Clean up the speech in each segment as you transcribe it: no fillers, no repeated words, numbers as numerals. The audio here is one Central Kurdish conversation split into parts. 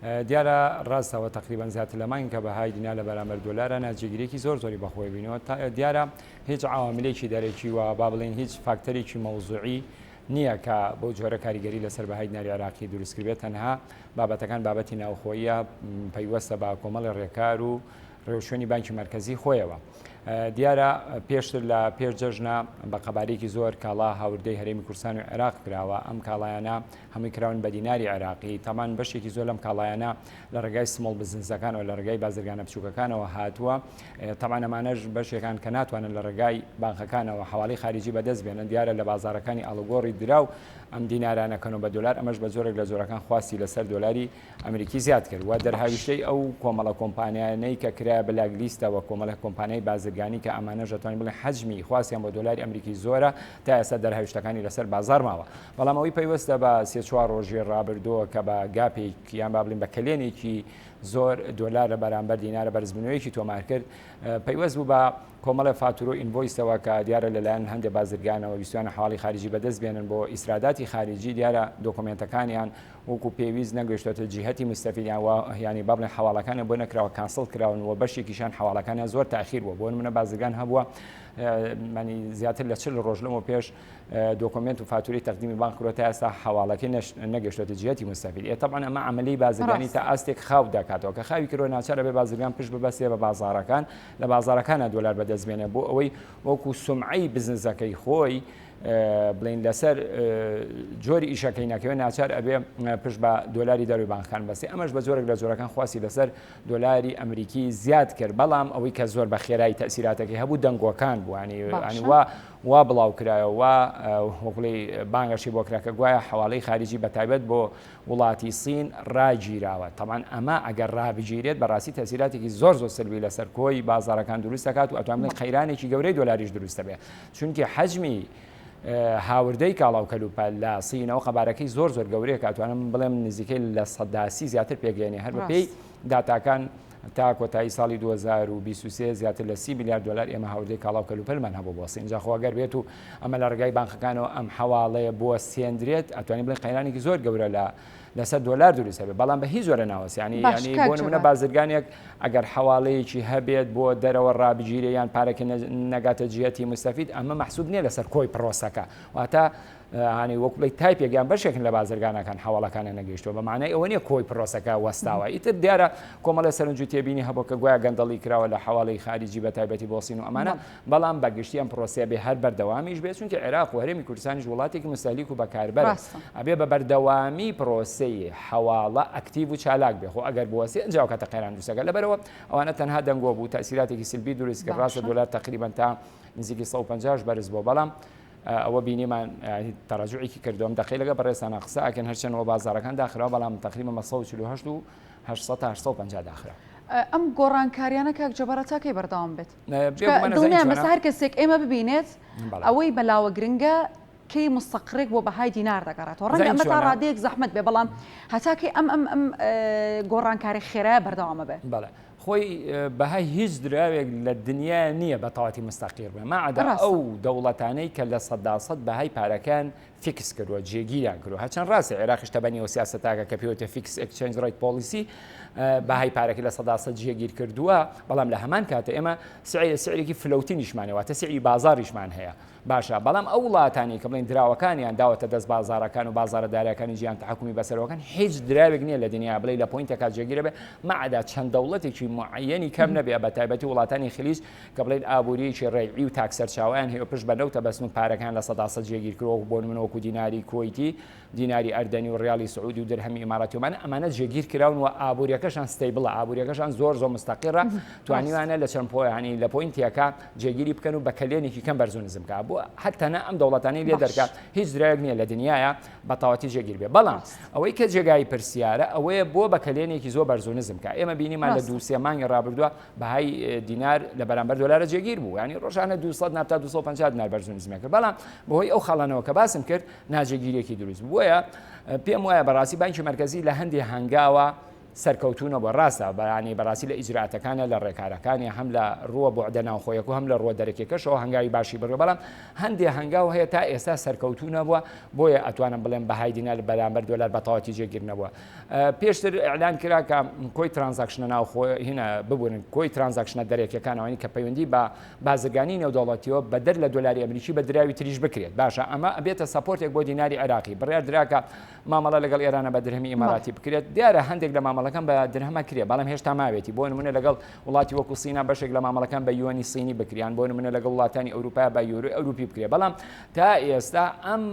دیارە ڕاستەوە تقریبان زیاتر لەماین کە بەهای دینا لە بەرامبەر دۆلارە ناجێگیرێکی زۆری بەخۆی بینەوە دیارە هیچ عواملێکی دەرەکی و با بڵێن هیچ فاکتەرێکی مەوزوعی نییە کە بۆ جۆرە کاریگەری لەسەر بەهای دیناری عێراقی دروستکردێت تەنها بابەتەکان بابەتی ناوخۆیە پەیوەستە بە کۆمەڵی ڕێکار و ڕێوشێنی بانکی مرکزی خۆیەوە. دیارە پێشتر لە پێشجەژنە بە قەبارێکی زۆر کاڵا هاوردەی هەرێمی کوردستان و عێراق کراوە. ئەم کاڵایانە هەمووی کراون بە دیناری عێراقی. تەمان بەشێکی زۆر لەم کاڵایانە لە ڕێگای سمۆڵ بزنسەکان و لە ڕێگای بازرگانە بچووکەکانەوە هاتووە. تەمان ئەمانەش بەشێکان کە ناتوانن لە ڕێگای بانکەکانەوە حواڵەی خارجی بەدەست بێنن. دیارە لە بازارەکانی ئەڵگۆڕی دراو ئەم دینارانەکەنەوە بە دلار ئەمەش بە زۆرێک لە زۆرەکان خواستی لەسەر دۆلاری ئەمریکی زیاد کرد و دەرهاویشتەی ئەو کۆمەڵە کۆمپانیانەی کە کرایە بەلاگ لیستەوە کۆمەڵە کۆمپانیای بازرگانی کە ئەمانە دەتوانین بڵێن حەجمی خواستیان بە دۆلاری ئەمریکی زۆرە تا ئێستا دەرهاویشتەکانی لەسر بازار ماوە. بەڵام ئەوەی پەیوەستە بە 3-4 ڕۆژی ڕابردووە کە بە گاپێکی یان با بڵین بە کلێنێکی زۆر دۆلار لە بەرامبەر دینارە بەرزبوونەوەیەکی تۆمار کرد پەیوەست بوو بە کۆمەڵە فاتورۆ ئینڤۆیسەوە کە دیارە لەلایەن هەندێک بازرگانەوە ویستوانە حواڵی خارجی بەدەست بێنن بۆ ئیسراداتی خارجی دیارە دۆکۆمنتەکانیان وەکو پێویست نەگەیشتوێتە جیهەتی مستەفیدیان ینی با بڵێن حواڵەکانیان بۆ نەکراوە کانسڵ کراون و بەشێکیشان حواڵەکانیان زۆر تاخیر بووە. بۆ نمونە بازرگان هەبووە زیاتر لە 40 ڕۆژ لەمەوە پێش دۆکۆمنت و فاتوری تەقدیمی بانک کرۆ تا ئێستا حواڵەکەی نەگەشتوێتە جیهەتی مستەفید. طبعا ئەمە عملی بازرگانی تا ئاستێک خاو دەکاتەوە کە خاوی کرۆ ناچارە بێ بازرگان پشت ببەستێ بە بازارەکان لە بازارەکانە دۆلار بەدەست بێنێ بۆ ئەوەی وەکو سومعەی بزنسەکەی خۆی بڵین لەسەر جۆری ئیشەکەی نەکەوێت ناچار ئەبێ پشت بە دۆلاری دەروی بانکان بەسێ. ئەمەش بە زۆرێک لە زۆرەکان خواستی لەسەر دۆلاری ئەمریکی زیاد کرد. بەڵام ئەوەی کە زۆر بە خێرایی تەسیراتەکەی هەبوو دەنگۆکان بوو ینی وا بڵاو کرایەوە وەکڵی بانگەشی بۆ کراکە گوایە حواڵەی خارجی بەتایبەت بۆ وڵاتی سین ڕاگیراوە. تەمان ئەمە ئەگەر ڕابگیرێت بەڕاستی تەسیراتێکی زۆر سلبی لەسەر کۆی بازارەکان دروست دەکات و ئەتوانێت قەیرانێکی گەورەی دۆلاریش دروستە بێت چونکی حەجمی هاوردەی کاڵاو کەلوپە لە سینەوە قەبارەکەی زۆر گەورەیە کاتوانم بڵێم نزیکەی لە 100 زیاتر پێگەێنێ هەر بەپێی داتاکان تا کۆتایی ساڵی 2023 زیاتر لە 30 میلیارد دلار ئێمە هاوردەی کاڵاو کەلوپەلمان هەبوو بۆ سین. خۆگەر بێت و ئەمە لە ڕێگای بانکەکانەوە ئەم حواڵەیە بۆ سێندرێت ئەتوانین بڵێن قەیرانێکی زۆر گەورە لەسەر دۆلار دروستە بێت. بەڵام بە هیچ جۆرە ناوەست ینی بۆ نمونە بازرگانێک ئەگەر حواڵەیەکی هەبێت بۆ دەرەوە ڕابگیرێ یان پارێکی نەگاتە جیهەتی مستەفید ئەمە مەحسوب نییە لەسەر کۆی پرۆسەکە واتە هانی وەکوڵی تایپێکیان بەشێکن لە بازرگانەکان حواڵەکانە نەگەیشتەوە بە معنای ئەوە نیە کۆی پرۆسەکە وەستاوە. ئیتر دیارە کۆمەڵە سەرنجی تێبینی هەبوو کە گویا گەندەڵی کراوە لە حواڵەی خارجی بە تایبەتی بۆ سین و ئەمانە بەڵام بەگشتی ئەم پرۆسە بێ هەر بەردەوامیش بێت چونکە عێراق و هەرێمی کوردستانیش وڵاتێکی مستەهلیک و بەکاربەر ئەبێ بە بەردەوامی پرۆسەی حواڵە ئەکتیڤ و چالاک بێ. خۆ ئەگەر بوەسێ ئەنجاو کاتە قەیران دروستەکە لەبەرەوە ئەوانە تەنها دەنگۆ بوو تەسیراتێکی سلبی دروست کرد. ڕاستە دۆلار تقریبا تا نزیکی 150 بەرز بۆ. بەڵام ئەوە بینیمان تەراجوعێکی کردوم دەخی لەگە بەڕێستانە قسە ئەکەن هەرچەنەوە بازارەکان داخراوە بەڵام تقریبا 148 و 850 داخرا. ئەم گۆڕانکاریانە کاک جەبارە تاکەی بەردەوام بێت دڵنیام بەس هەر کەسێک ئێمە ببینێت ئەوەی بەلاوە گرنگە کەی مستەقرێک بۆ بەهای دینار دەگەڕێتەوە. ڕەنگە ئەمە تا ڕادەیەک زەحمەت بێ بەڵام هەتاکەی ئەم گۆڕانکاری خێرایە بەردەوامە بێ. خۆی بەهای هیچ دراوێک لە دنیا نییە بە تەواتی مستەقیر بێ ماعەدا ئەو دەوڵەتانەی کە لە 100% بەهای پارەکان فیکس کردووە جێگیریان کردو. هەرچەند ڕاستە عێراقیش تەبەنیەوە سیاسەتاکە کە پێوتە فیکس ئەکسچێنج ڕایت پۆلیسی بەهای پارەکەی لە 100% جێگیر کردووە. بەڵام لە هەمان کاتە ئێمە سعرێکی فلەوتی نیشمانەوەتە سعری بازاریشمان هەیە باشە. بەڵام ئەو وڵاتانی کە بڵین دراوەکانیان داوەتە دەست بازارەکان و بازارەداریەکانی ژیان تحکومی بەسەرەوەکان هیچ دراوێک نییە لە دنیا بڵێ لە پۆینتێکا جێگیرە بێ مەعەدا چەند دەوڵەتێکی معەنی کەم نەبێ بە تایبەتی وڵاتانی خلیج کە بڵێن ئابووریەکی ڕێعی و تاکسەرچاویان هەیە پشت بەنەو تەبەستن و پارەکان لە 100% جێگیر کردەوە بۆ نمونەوەکو دیناری کۆیتی دیناری ئەردەنی و ڕیالی سعودی و دەرهەمی ئیماراتی ئەمانە جێگیر کراون و ئابووریەکەشان ستیبڵە ئابووریەکەشان زۆر مستەقیرە توانیوانە لە چەند پۆیانی لە پۆینتێکە جێگیری بکەن و بە کلێنێکی کەم بەرزونزم کا بۆ هەتەنە ئەم دەوڵەتانی لێ دەرکات هیچ درایەک نییە لە دنیاە بە تەواتی جێگیر بێ. بەڵام ئەوەی کە جێگای پرسیارە ئەوەیە بۆ بە کلێنێکی زۆر بەرزونزم کا ئێمە بینیمان لە 2-3 مانگی ڕابردووە بەهای دینار لە بەرامبەر دۆلارە جێگیر بوو ینی ڕۆژانە 200 تا 250 دینار بەرزونزمە کرد. بەڵام بەهۆی ئەو خەڵانەوە کە باسم کرد ناجێگیرێکی دروست بووە. پێم وایە بەڕاستی بانکی مرکزی لە هەندێک هەنگاوە سەرکەوتونە بۆ ڕاستە بەیانی بەڕاستی لە ئیجراتەکانە لە ڕێکارەکانی هەم لە ڕووە بۆعدە ناوخۆیەک و هەم لە ڕووە دەرەکێکەشەوە هەنگاوی باشی بڕێ بەڵام هەندێک هەنگاو هەیە تا ئێستا سەرکەوتونە بووە بۆیە ئەتوانم بڵێم بەهای دینار بەرامبەر دۆلار بە تەواوەتی جێگیرنەوە. پێشتر ئەعلان کرا کە کۆی ترانزاکشنە ناوخۆ هینە ببوورن کۆی ترانزاکشنە دەرەکیەکانەوەی کە پەیوەندی بە بازرگانی نێودەوڵەتیەوە بەدەر لە دۆلاری ئەمریکی بە دراوی تریش بکرێت. باشە ئەمە ئەبێتە سەپۆرتێک بۆ دیناری عێراقی بڕیار دراکە مامەڵە لەگەڵ ئێرانە بە درهەمی ئیماراتی بکرێت. دیارە هەندێک لە مامەڵەکان بە درهەمە کرێ بەڵام هێشتا ماوێتی بۆ نمونە لەگەڵ وڵاتی وەکو سینا بەشێک لە مامەڵەکان بە یوانی سینی بکریان بۆ نمونە لەگەڵ وڵاتانی ئەوروپا بە یۆروی ئەوروپی بکرێ بەڵام تا ئێستا ئەم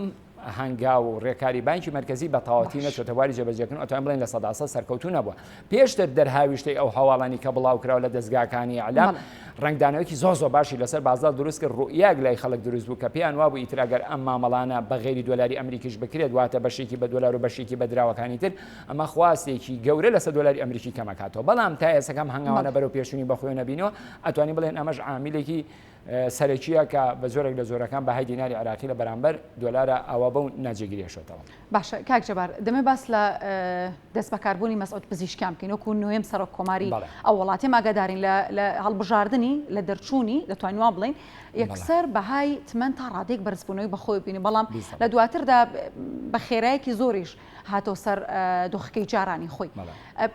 هەنگاو و ڕێکاری بانکی مرکزی بە تەواوەتی نەچۆتە واری جێبەجێکردن ئەتوانین بڵێن لە 100% سەرکەوتوو نەبووە. پێشتر دەرهاویشتەی ئەو هەواڵانی کە بڵاو کراوە لە دەستگاکانی ئەعلام ڕنگدانەوەیکی زۆر باشی لەسەر بازار دروست کرد ڕوئیاک لای خەڵک دروست بوو کە پێیان وا بوو ئیتراگەر ئەم مامەڵانە بە غێری دۆلاری ئەمریکیش بکرێت واتە بەشێکی بە دۆلار و بەشێکی بە دراوەکانی تر ئەمە خواستێکی گەورە لەسەر دۆلاری ئەمریکی کەمەکاتەوە بەڵام تا ئێسەکەم هەنگاوانە بەرەو پێشونی بەخۆی نەبینەوە ئەتوانین بڵێن ئەمەش عاملێکی سەرەکیە کە بە زۆرێک لە زۆرەکان بەهای دیناری عێراقی لە بەرامبەر دۆلارە ئەوە بەو ناجێگیریشێتەوە. باشە کاک جەبار دەمێ باس لە دەست بەکاربوونی مەسعود پزیشکیان بکەین وەکو نوێم سەرۆک کۆماری ئەو وڵاتی ئاگادارین لە هەڵبژاردننی لە دەرچوونی دەتوانین وا بڵین یەکسەر بەهای تمەن تا ڕادێک بەرزبوونەوەی بەخۆی بینی بەڵام لە دواتردا بە خێرایەکی زۆریش هاتۆ سەر دۆخەکەی جارانی خۆی.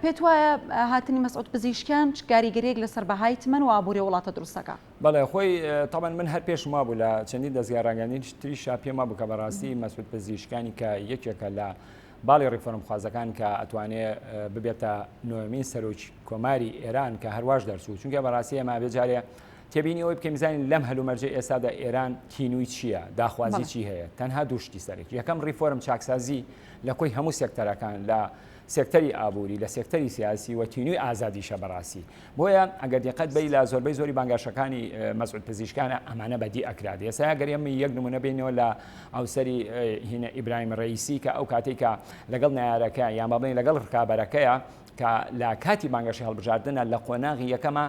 پێت وایە هاتنی مەسعود پزیشکیان کاریگەریەک لەسەر بەهای تمەن و ئابووری وڵاتە دروستەکە؟ بەڵێ خۆی تاوان من هەر پێش ما بوو لە چەندین دەستگاڕانگەانی تریشا پێما بوو کە بەڕاستی مەسعود پزیشکانی کە یەکێکە لە باڵی ڕیفۆرم خوازەکان کە ئەتوانێت ببێتە نوێمین سەرۆک کۆماری ئێران کە هەرواش دەرچوو چونکە بەڕاستی ئەمە بێجارێ تێبینیەوەی بکەین بزانین لەم هەلومەرجە ئێستادا ئێران کینووی چییە داخوازی چی هەیە تەنها دووشتی سەرێک یەکەم ڕیفۆرم چاکسازی لە کۆی هەموو سێکتەرەکان لە سێکتەری ئابووری لە سێکتەری سیاسی و تینووی ئازادیشە بەڕاستی بۆیە ئەگەر دقت بی لە زۆربەی زۆری بانگاشەکانی مەسعود پزیشکانە ئەمانە بەدی ئەکرا ئێستا ئەگەر ئێمە یەک نمونە بینەوە لە ئەوسەری هینە ئیبراهیم ڕەیسی کە ئەو کاتێکە لەگەڵ نایارەکە یان بڵێن لەگەڵ ڕکابەرەکەیە کە لە کاتی بانگەشی هەڵبژاردنە لە قۆناغی یەکەمە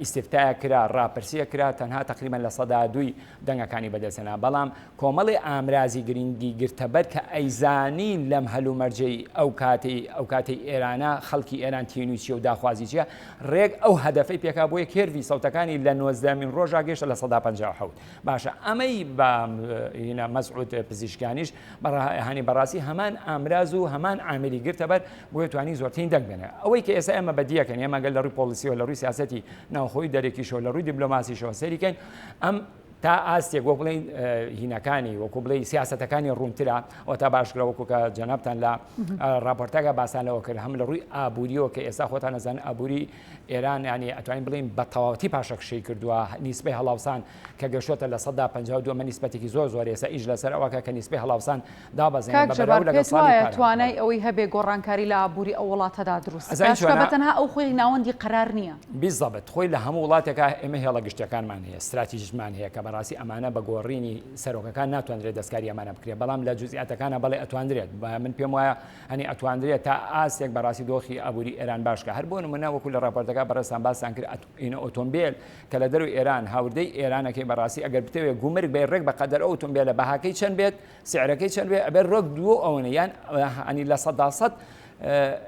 ئیسیفتایە کرا ڕاپرسیە کرا تەنها تقریبا لە 102 دەنگەکانی بەدەستێنا بەڵام کۆمەڵی ئامرازی گرنگی گرتەبەر کە ئەیزانی لەم هەلومەرجەی ئەو کاتی ئێرانە خەڵکی ئێران تینووی چیە و داخوازی چیە ڕێک ئەو هەدەفەی پێکا بۆیە کێروی سەوتەکانی لە 90مین ڕۆژا گەیشتە لە 157 باشە ئەمەی بە مەسعود پزیشکانیش هەنی بەڕاستی هەمان ئامراز و هەمان عاملی گرتەبەر بۆیە توانی زۆرترین دەنگ ئەوەی کە ئێستا ئێمە بەدیەکەن ئێمە گەل لە ڕووی پۆلیسیەوە لە ڕووی سیاسەتی ناوخۆی دەرێکیشەوە لە ڕووی دیبلۆماسیشەوە سەریکەین ئەم تا ئاستێک وەکو بڵێن هینەکانی وەکو بڵێ سیاسەتەکانی ڕوونترە ئەو تا باشکرا وەکو کە جەنابتان لە راپۆرتەکە باسانەوە کرد هەم لە ڕووی ئابووریەوە کە ئێستا خۆتان نەزانن ئابووری ئێران ینی ئەتوانین بڵێن بە تەواوەتی پاشەکشەی کردووە نیسبەی هەڵاوسان کە گەشتۆتە لە 152 ئەمە نیسبەتێکی زۆر ئێستا ئیش لەسەر ئەوەکە کە نیسبەی هەڵاوسان دابەزێنێت بەبەراو لەگەڵ ساڵی توانای ئەوەی هەبێ گۆڕانکاری لە ئابووری ئەو وڵاتەدا دروست بەتەنها ئەو خۆی ناوەندی قەرار نییە بیزەبێت خۆی لە هەموو وڵاتێکە ئێمە هێڵە گشتەکانمان هەیە استراتیژمان هەیە کە بەڕاستی ئەمانە بە گۆڕینی سەرۆکەکان ناتوانرێت دەستکاری ئەمانە بکرێت بەڵام لە جزئیاتەکانە بەڵێ ئەتوانرێت من پێم وایە هەنی ئەتوانرێت تا ئاستێک بەڕاستی دۆخی ئابووری ئێران باشکە هەر بۆ نمونە وەکو لە راپۆرتەکە بەڕێستان باسان کرد ئۆتۆمبیل کە لە دەروی ئێران هاوردەی ئێرانەکەی بەڕاستی ئەگەر بتەوێت گومرگ بێ ڕێک بە قەدەر ئەو ئۆتۆمبیلە بەهاکەی چەند بێت سعرەکەی چەند بێت ئەبێت ڕۆک دوو ئەوەنە یان ئەنی لە 100%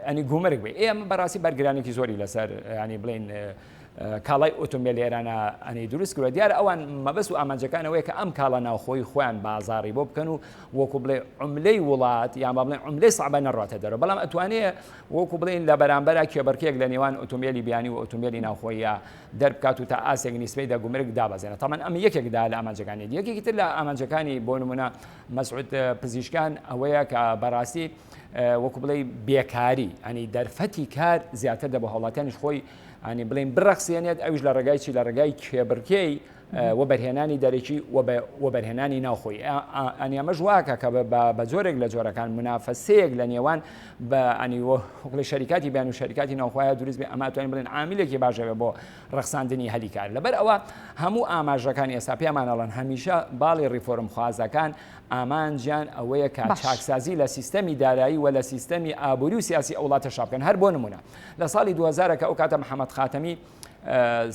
ئەنی گومرگ بێ ئێمە بەڕاستی بەرگرانێکی زۆری لەسەر ینی بڵێن کاڵای ئۆتۆمبیل ئێرانە ئەنی دروست کردوە دیارە ئەوان مەبەست و ئامانجەکانەوەی کە ئەم کاڵە ناوخۆی خۆیان بازاڕی بۆ بکەن و وەکو بڵێ عملەی وڵات یان با بڵێن عملەی سەعبە نەڕاتە دەرەوە بەڵام ئەتوانێت وەکو بڵێن لە بەرامبەرە کێبەرکێک لە نێوان ئۆتۆمبیلی بیانی و ئۆتۆمبیلی ناوخۆیە دەربکات و تا ئاسێک نیسبەی دەگومرگ دابەزێنە تامان ئەمە یەکێکدا لە ئامانجەکانی یەکێکی تر لە ئامانجەکانی بۆ نمونە مەسعود پزیشکان ئەوەیە کە بەڕاستی وەکو بڵێ بێکاری ئەنی دەرفەتی کار زیاتر دەبە هەوڵاتیانیش خۆی ئەنی بڵێن بڕەخسێنێت ئەویش لە ڕێگای چی لە ڕێگای کێبرکەی وەبەرهێنانی دەرەکی وەبەرهێنانی ناوخۆی ئەنی ئەمەش واکە کە بە جۆرێک لە جۆرەکان منافەسەیەک لە نێوان بە ئەنی وەکڵی شەریکاتی بیان و شەریکاتی ناوخۆیە دروست بێ ئەمە توانین بڵێن عاملێکی باشەوێ بۆ ڕەخساندنی هەلی کار لەبەر ئەوە هەموو ئاماژەکان ئێستا پێمانەڵەن هەمیشە باڵی ڕیفۆرم خوازەکان ئامانجیان ئەوەیە کە چاکسازی لە سیستەمی دارایی و لە سیستەمی ئابووری و سیاسی ئەو وڵاتە شابکەن هەر بۆ نمونە لە ساڵی 2000 کە ئەو کاتە محەممەد خاتەمی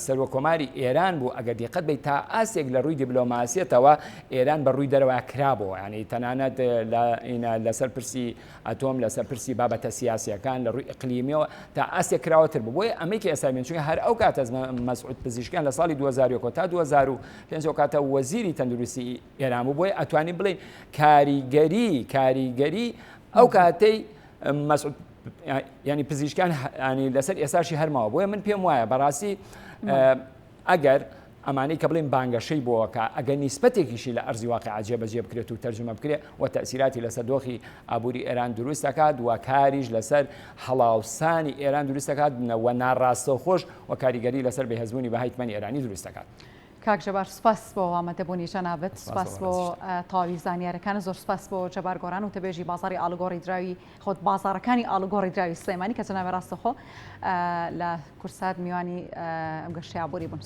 سەرۆک کۆماری ئێران بوو ئەگەر دیقەت بێت تا ئاسێک لە ڕووی دیبلۆماسیەتەوە ئێران بەڕووی دەرەوە کرابەوە، ینی تەنانەت لەسەر پرسی ئەتۆم لەسەر پرسی بابەتە سیاسیەکان لە ڕووی ئەقلیمیەوە تا ئاسێک کراوەتر بوو. بۆیە ئەمریکی ئێستا چونکە هەر ئەو کاتە مەسعود پزیشکیان لە ساڵی 2001 تا 2005 کاتە وەزیری تەندروستی ئێران بوو. بۆیە ئەتوانین بڵێن کاریگەری ئەو کاتەی مەسعود ینی پزیشکان لەسەر ئێساشی هەرماوە. بۆیە من پێم وایە بەڕاستی ئەگەر ئەمانەی کە بڵێن بانگەشەی بۆەکە ئەگەر نیسبەتێکیشی لە ئەرزی واقع جێبەجێ بکرێت و تەرجمە بکرێت و تەسیراتی لەسەر دۆخی ئابووری ئێران دروست دەکات و کاریش لەسەر هەڵاوسانی ئێران دروست دەکات و ناڕاستەوخۆش و کاریگەری لەسەر بەهێزبوونی بە هایتمەنی ئێرانی دروست دەکات. کاک جەبار سپاس بۆ ئامادەبوونی جەنابەت، سپاس بۆ تاوی زانیارەکان، زۆر سپاس بۆ جەبار گۆران و تەبێژی بازاری ئالوگۆڕی دراوی خۆت بازارەکانی ئالوگۆڕی دراوی سلێمانی کە جەنابێت ڕاستەخۆ لە کورسات میوانی ئەم گەشتیابووری بوون.